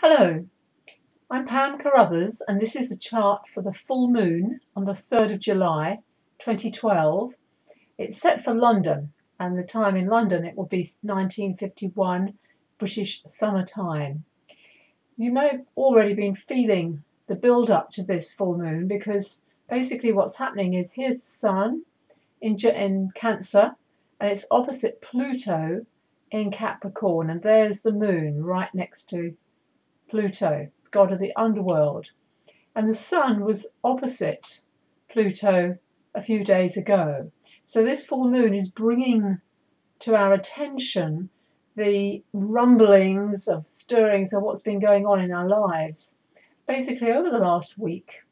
Hello, I'm Pam Carruthers and this is the chart for the full moon on the 3rd of July 2012. It's set for London and the time in London it will be 1951 British summer time. You may have already been feeling the build up to this full moon because basically what's happening is here's the sun in Cancer and it's opposite Pluto in Capricorn, and there's the moon right next to Pluto, god of the underworld. And the sun was opposite Pluto a few days ago. So this full moon is bringing to our attention the rumblings of stirrings of what's been going on in our lives, basically over the last week.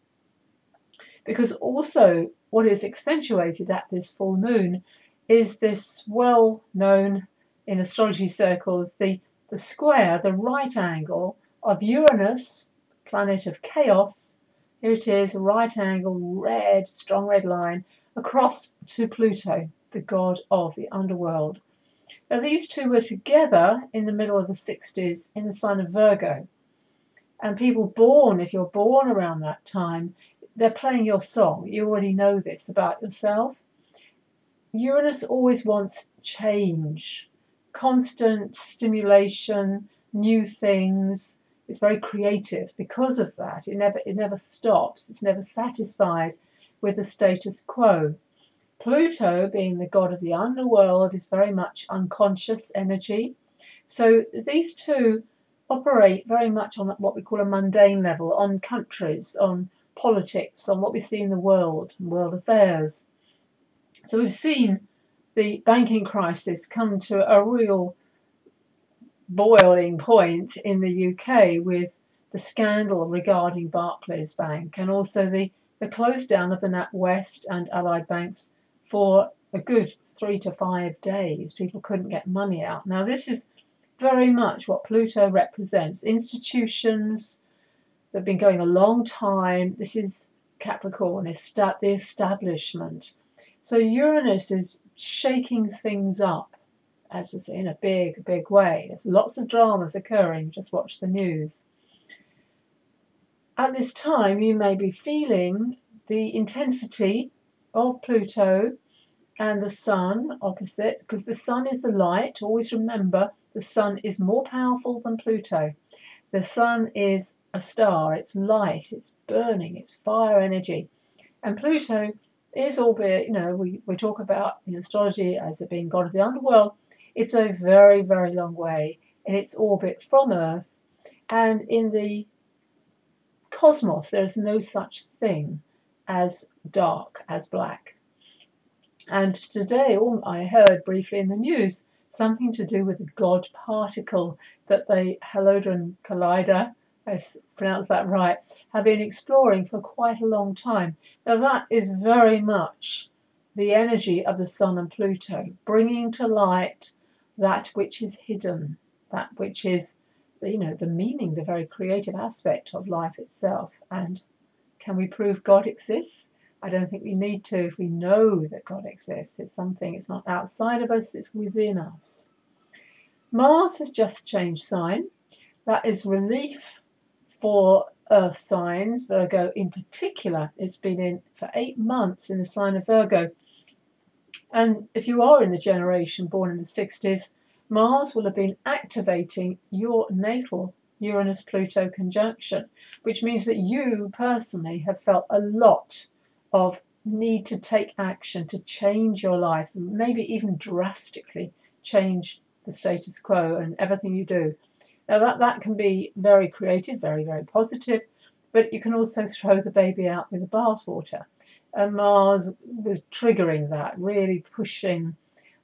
Because also what is accentuated at this full moon is this well known in astrology circles, the square, the right angle of Uranus, planet of chaos. Here it is, right angle, red, strong red line, across to Pluto, the god of the underworld. Now these two were together in the middle of the 60s in the sign of Virgo. And people born, if you're born around that time, they're playing your song. You already know this about yourself. Uranus always wants change, constant stimulation, new things. It's very creative because of that. It never stops. It's never satisfied with the status quo. Pluto, being the god of the underworld, is very much unconscious energy. So these two operate very much on what we call a mundane level, on countries, on politics, on what we see in the world affairs. So we've seen the banking crisis come to a real boiling point in the UK with the scandal regarding Barclays Bank, and also the close down of the NatWest and Allied banks for a good 3 to 5 days. People couldn't get money out. Now this is very much what Pluto represents. Institutions that have been going a long time. This is Capricorn, the establishment. So Uranus is shaking things up, as I say, in a big, big way. There's lots of dramas occurring. Just watch the news. At this time, you may be feeling the intensity of Pluto and the sun opposite, because the sun is the light. Always remember, the sun is more powerful than Pluto. The sun is a star. It's light. It's burning. It's fire energy. And Pluto is, albeit, we talk about in astrology as it being god of the underworld, it's a very, very long way in its orbit from Earth. And in the cosmos, there is no such thing as dark, as black. And today, I heard briefly in the news, something to do with the God particle that the Hadron Collider, I pronounced that right, have been exploring for quite a long time. Now that is very much the energy of the Sun and Pluto, bringing to light that which is hidden, that which is, the meaning, the very creative aspect of life itself. And can we prove God exists? I don't think we need to if we know that God exists. It's something, it's not outside of us, it's within us. Mars has just changed sign. That is relief for Earth signs, Virgo in particular. It's been in for 8 months in the sign of Virgo. And if you are in the generation born in the 60s, Mars will have been activating your natal Uranus-Pluto conjunction, which means that you personally have felt a lot of need to take action, to change your life, maybe even drastically change the status quo and everything you do. Now that can be very creative, very, very positive, but you can also throw the baby out with the bathwater. And Mars was triggering that, really pushing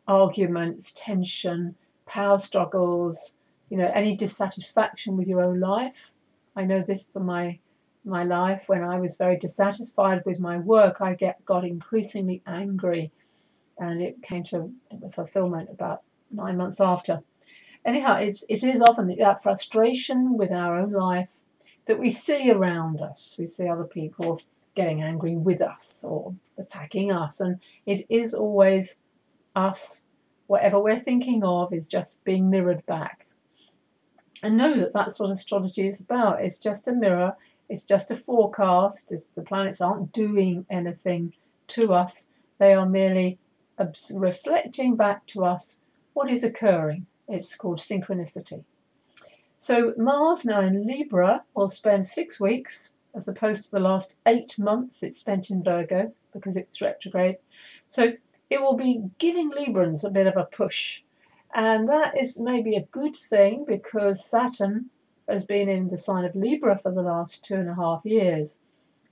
arguments, tension, power struggles, any dissatisfaction with your own life. I know this from my life. When I was very dissatisfied with my work, I got increasingly angry, and it came to fulfillment about 9 months after. Anyhow, it is often that frustration with our own life that we see around us. We see other people getting angry with us or attacking us, and it is always us. Whatever we're thinking of is just being mirrored back. And know that that's what astrology is about. It's just a mirror. It's just a forecast. The planets aren't doing anything to us. They are merely reflecting back to us what is occurring. It's called synchronicity. So Mars now in Libra will spend 6 weeks, as opposed to the last 8 months it's spent in Virgo because it's retrograde. So it will be giving Librans a bit of a push. And that is maybe a good thing because Saturn has been in the sign of Libra for the last 2.5 years.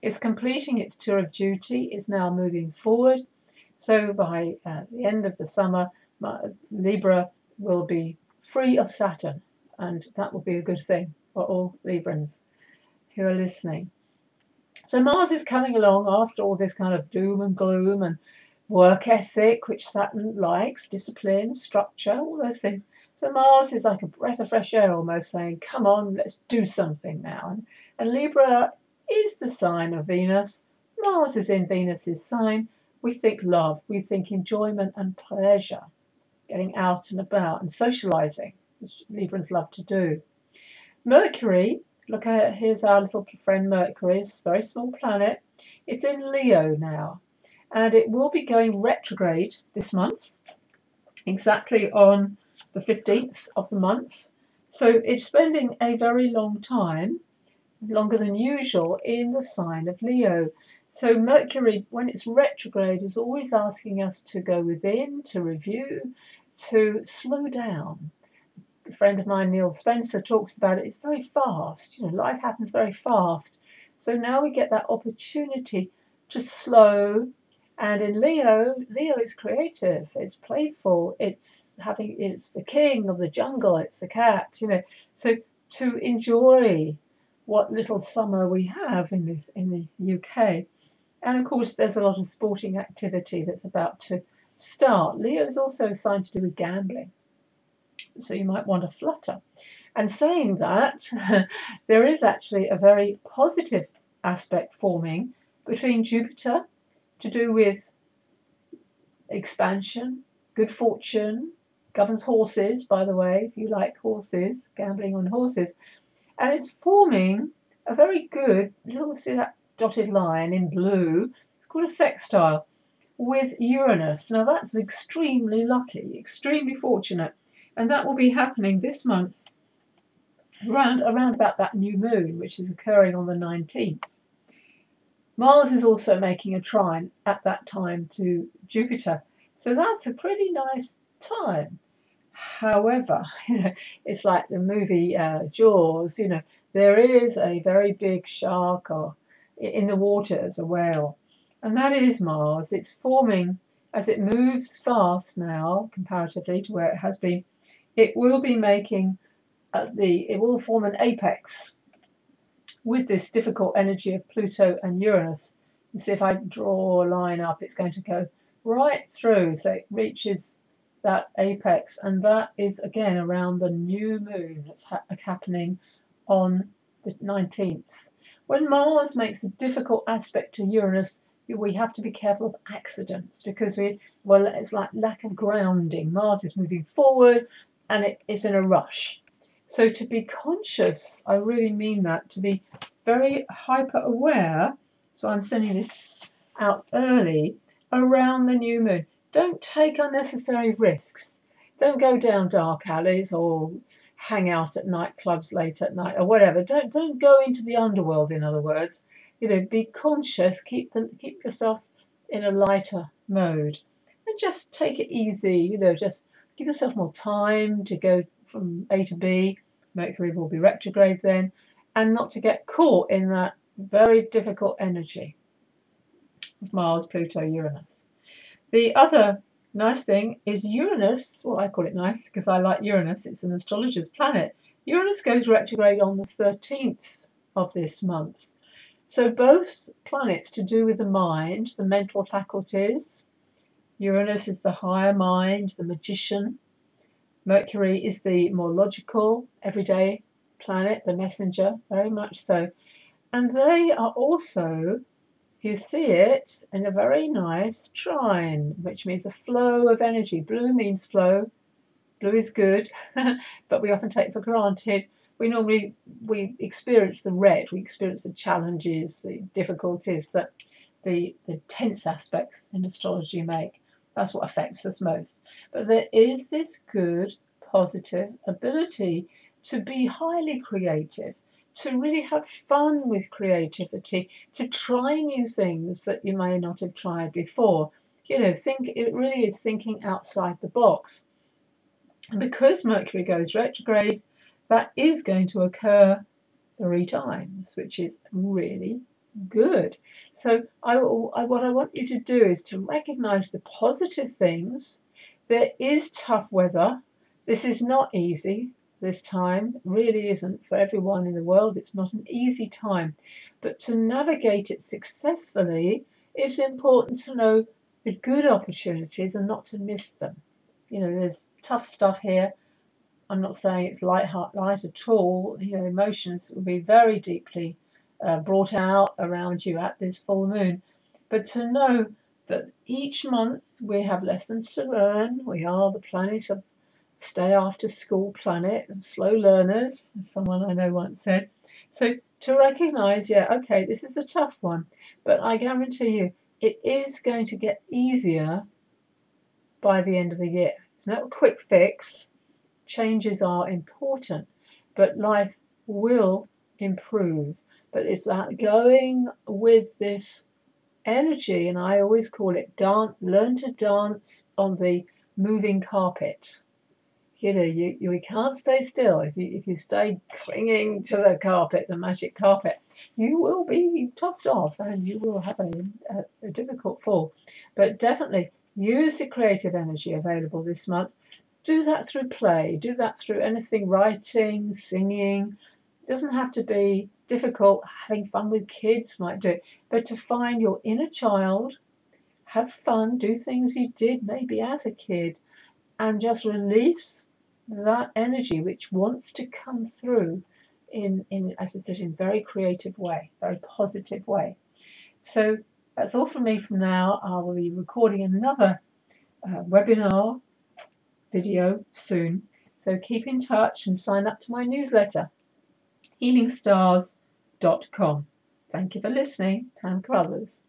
It's completing its tour of duty, it's now moving forward. So by the end of the summer, Libra will be free of Saturn, and that will be a good thing for all Librans who are listening. So Mars is coming along after all this kind of doom and gloom and work ethic, which Saturn likes, discipline, structure, all those things. So Mars is like a breath of fresh air almost, saying, come on, let's do something now. And Libra is the sign of Venus. Mars is in Venus's sign. We think love, we think enjoyment and pleasure, getting out and about and socializing, which Librans love to do. Mercury, look at, here's our little friend Mercury, it's a very small planet. It's in Leo now, and it will be going retrograde this month, exactly on the 15th of the month. So it's spending a very long time, longer than usual, in the sign of Leo. So Mercury, when it's retrograde, is always asking us to go within, to review, to slow down. A friend of mine, Neil Spencer, talks about it. It's very fast. Life happens very fast. So now we get that opportunity to slow. And in Leo is creative. It's playful. It's the king of the jungle. It's the cat. So to enjoy what little summer we have in the UK. And of course, there's a lot of sporting activity that's about to start. Leo is also assigned to do with gambling, so you might want to flutter. And saying that, there is actually a very positive aspect forming between Jupiter, to do with expansion, good fortune, governs horses, by the way, if you like horses, gambling on horses. And it's forming a very good, you'll see that dotted line in blue, it's called a sextile with Uranus. Now that's extremely lucky, extremely fortunate, and that will be happening this month around about that new moon, which is occurring on the 19th. Mars is also making a trine at that time to Jupiter, so that's a pretty nice time. However, it's like the movie Jaws, there is a very big shark in the waters, a whale, and that is Mars. It's forming, as it moves fast now, comparatively to where it has been, it will be making, it will form an apex with this difficult energy of Pluto and Uranus. You see, if I draw a line up, it's going to go right through, so it reaches that apex, and that is again around the new moon that's happening on the 19th. When Mars makes a difficult aspect to Uranus, we have to be careful of accidents because it's like lack of grounding. Mars is moving forward and it is in a rush. So to be conscious, I really mean that, to be very hyper aware. So I'm sending this out early around the new moon. Don't take unnecessary risks. Don't go down dark alleys or hang out at nightclubs late at night or whatever. Don't go into the underworld, in other words. Be conscious, keep yourself in a lighter mode. And just take it easy, just give yourself more time to go from A to B. Mercury will be retrograde then, and not to get caught in that very difficult energy of Mars, Pluto, Uranus. The other nice thing is Uranus. Well, I call it nice because I like Uranus. It's an astrologer's planet. Uranus goes retrograde on the 13th of this month. So both planets to do with the mind, the mental faculties. Uranus is the higher mind, the magician. Mercury is the more logical, everyday planet, the messenger, very much so. And they are also, if you see it, in a very nice trine, which means a flow of energy. Blue means flow. Blue is good, but we often take for granted we experience the red, we experience the challenges, the difficulties that the tense aspects in astrology make. That's what affects us most. But there is this good, positive ability to be highly creative, to really have fun with creativity, to try new things that you may not have tried before. It really is thinking outside the box. And because Mercury goes retrograde, that is going to occur 3 times, which is really good. So what I want you to do is to recognize the positive things. There is tough weather. This is not easy this time. It really isn't for everyone in the world. It's not an easy time. But to navigate it successfully, it's important to know the good opportunities and not to miss them. There's tough stuff here. I'm not saying it's light at all. Emotions will be very deeply brought out around you at this full moon. But to know that each month we have lessons to learn. We are the planet of stay after school planet and slow learners, as someone I know once said. So to recognize, okay, this is a tough one, but I guarantee you it is going to get easier by the end of the year. It's not a quick fix. Changes are important, but life will improve. But it's about going with this energy, and I always call it learn to dance on the moving carpet. You can't stay still. If you stay clinging to the carpet, the magic carpet, you will be tossed off and you will have a difficult fall. But definitely use the creative energy available this month. Do that through play. Do that through anything, writing, singing. It doesn't have to be difficult. Having fun with kids might do it. But to find your inner child, have fun, do things you did maybe as a kid, and just release that energy which wants to come through in as I said, in very creative way, very positive way. So that's all from me from now. I will be recording another webinar video soon. So keep in touch and sign up to my newsletter, healingstars.com. Thank you for listening. Pam Carruthers.